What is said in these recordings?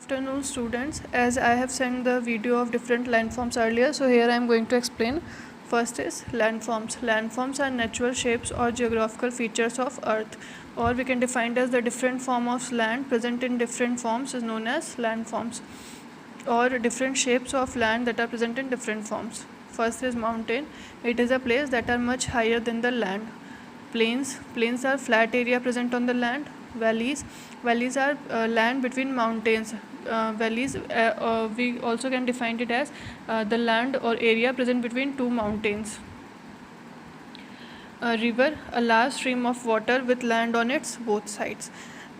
Afternoon students, as I have sent the video of different landforms earlier, so here I am going to explain. First is landforms. Landforms are natural shapes or geographical features of earth, or we can define as the different form of land present in different forms is known as landforms, or different shapes of land that are present in different forms. First is mountain. It is a place that are much higher than the land. Plains are flat area present on the land. Valleys are land between mountains. Valleys, we also can define it as the land or area present between two mountains. A river, a large stream of water with land on its both sides.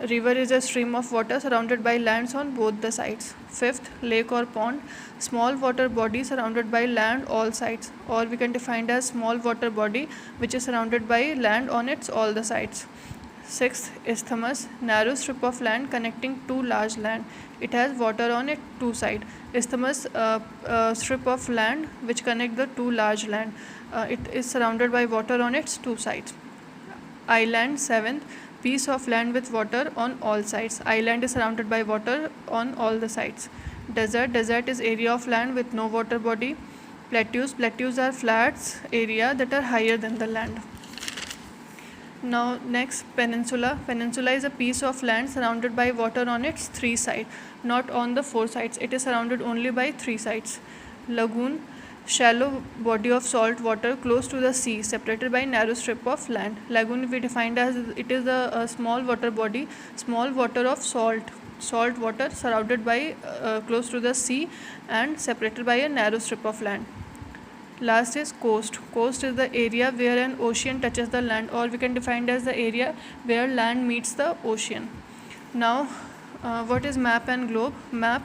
A river is a stream of water surrounded by lands on both the sides. Fifth, lake or pond, small water body surrounded by land all sides, or we can define it as small water body which is surrounded by land on its all the sides. Sixth, isthmus, narrow strip of land connecting two large land. It has water on its two sides. Isthmus, strip of land which connect the two large land. It is surrounded by water on its two sides. Island. Seventh, piece of land with water on all sides. Island is surrounded by water on all the sides. Desert is area of land with no water body. Plateaus are flats area that are higher than the land. Now next, peninsula is a piece of land surrounded by water on its three sides, not on the four sides. It is surrounded only by three sides. Lagoon, shallow body of salt water close to the sea, separated by narrow strip of land. Lagoon we defined as it is a small water body, small water of salt water surrounded by close to the sea and separated by a narrow strip of land. Last is coast. Coast is the area where an ocean touches the land, or we can define it as the area where land meets the ocean. Now, what is map and globe? Map,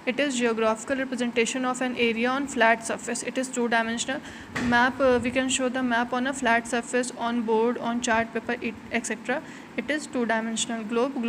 it is geographical representation of an area on flat surface. It is two-dimensional. Map, we can show the map on a flat surface, on board, on chart paper, etc. It is two-dimensional. Globe